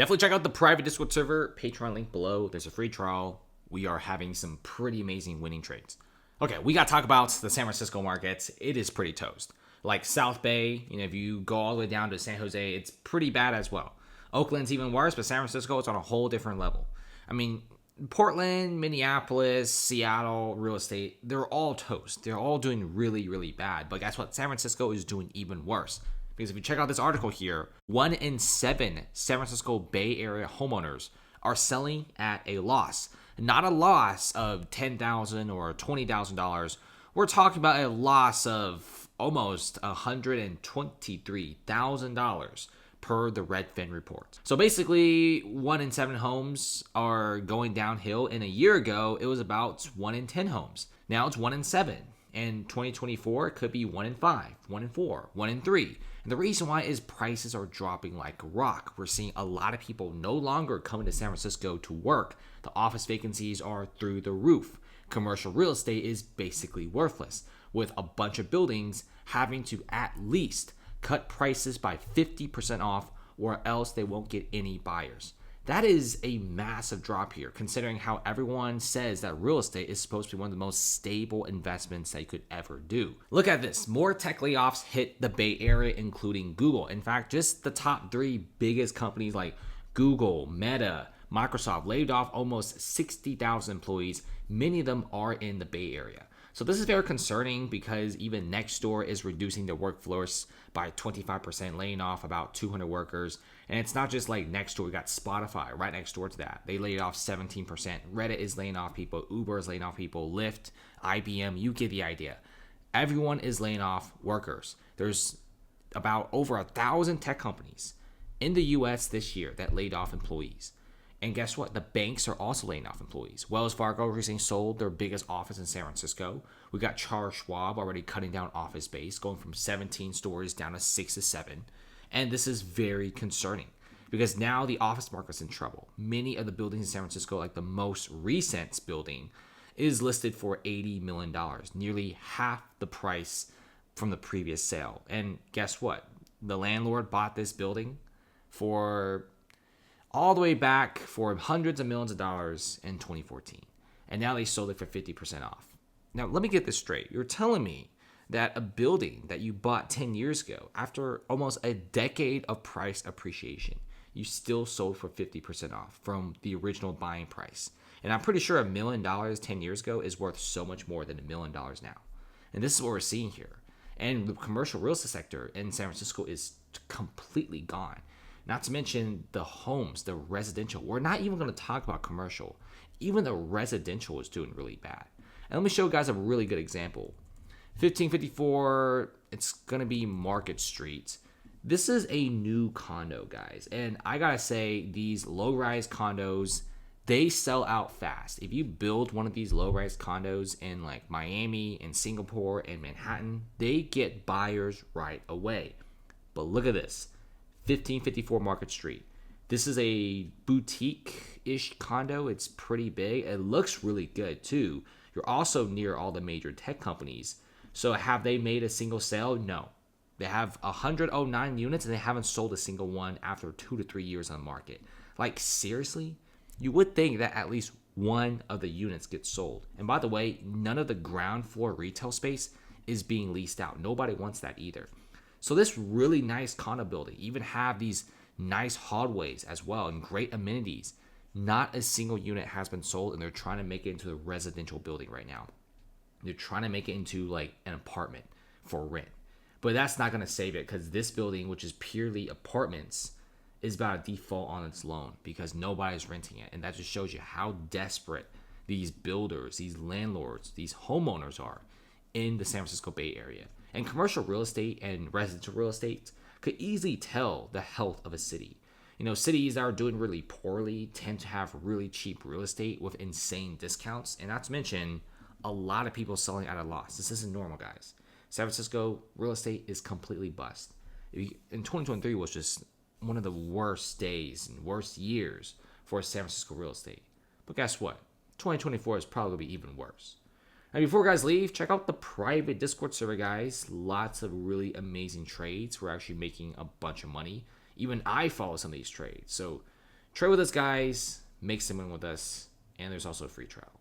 Definitely check out the private Discord server, Patreon link below. There's a free trial. We are having some pretty amazing winning trades. Okay, we got to talk about the San Francisco market. It is pretty toast. Like South Bay, if you go all the way down to San Jose, it's pretty bad as well. Oakland's even worse, but San Francisco, it's on a whole different level. I mean, Portland, Minneapolis, Seattle, real estate, they're all toast. They're all doing really, really bad. But guess what? San Francisco is doing even worse. Because if you check out this article here, 1 in 7 San Francisco Bay Area homeowners are selling at a loss. Not a loss of $10,000 or $20,000. We're talking about a loss of almost $123,000 per the Redfin report. So basically, 1 in 7 homes are going downhill. And a year ago, it was about 1 in 10 homes. Now it's 1 in 7. And 2024, it could be 1 in 5, 1 in 4, 1 in 3. And the reason why is prices are dropping like a rock. We're seeing a lot of people no longer coming to San Francisco to work. The office vacancies are through the roof. Commercial real estate is basically worthless, with a bunch of buildings having to at least cut prices by 50% off, or else they won't get any buyers. That is a massive drop here, considering how everyone says that real estate is supposed to be one of the most stable investments that you could ever do. Look at this. More tech layoffs hit the Bay Area, including Google. In fact, just the top 3 biggest companies like Google, Meta, Microsoft laid off almost 60,000 employees. Many of them are in the Bay Area. So this is very concerning because even Nextdoor is reducing their workforce by 25%, laying off about 200 workers. And it's not just like Nextdoor. We got Spotify right next door to that. They laid off 17%. Reddit is laying off people. Uber is laying off people. Lyft, IBM, you get the idea. Everyone is laying off workers. There's about over 1,000 tech companies in the U.S. this year that laid off employees. And guess what? The banks are also laying off employees. Wells Fargo recently sold their biggest office in San Francisco. We got Charles Schwab already cutting down office space, going from 17 stories down to 6 to 7. And this is very concerning because now the office market's in trouble. Many of the buildings in San Francisco, like the most recent building, is listed for $80 million, nearly half the price from the previous sale. And guess what? The landlord bought this building for all the way back for hundreds of millions of dollars in 2014. And now they sold it for 50% off. Now, let me get this straight. You're telling me that a building that you bought 10 years ago, after almost a decade of price appreciation, you still sold for 50% off from the original buying price. And I'm pretty sure $1 million 10 years ago is worth so much more than $1 million now. And this is what we're seeing here. And the commercial real estate sector in San Francisco is completely gone. Not to mention the homes, the residential. We're not even going to talk about commercial. Even the residential is doing really bad. And let me show you guys a really good example. 1554, it's going to be Market Street. This is a new condo, guys. And I got to say, these low-rise condos, they sell out fast. If you build one of these low-rise condos in like Miami and Singapore and Manhattan, they get buyers right away. But look at this. 1554 Market Street. This is a boutique-ish condo. It's pretty big. It looks really good too. You're also near all the major tech companies. So have they made a single sale? No. They have 109 units and they haven't sold a single one after 2 to 3 years on the market. Like seriously? You would think that at least one of the units gets sold. And by the way, none of the ground floor retail space is being leased out. Nobody wants that either. So this really nice condo building even have these nice hallways as well and great amenities. Not a single unit has been sold, and they're trying to make it into a residential building right now. They're trying to make it into like an apartment for rent. But that's not going to save it because this building, which is purely apartments, is about to default on its loan because nobody's renting it. And that just shows you how desperate these builders, these landlords, these homeowners are in the San Francisco Bay Area. And commercial real estate and residential real estate could easily tell the health of a city. Cities that are doing really poorly tend to have really cheap real estate with insane discounts. And not to mention, a lot of people selling at a loss. This isn't normal, guys. San Francisco real estate is completely bust. In 2023 was just one of the worst days and worst years for San Francisco real estate. But guess what? 2024 is probably going to be even worse. And before guys leave, check out the private Discord server, guys. Lots of really amazing trades. We're actually making a bunch of money. Even I follow some of these trades. So Trade with us, guys. Make some win with us. And there's also a free trial.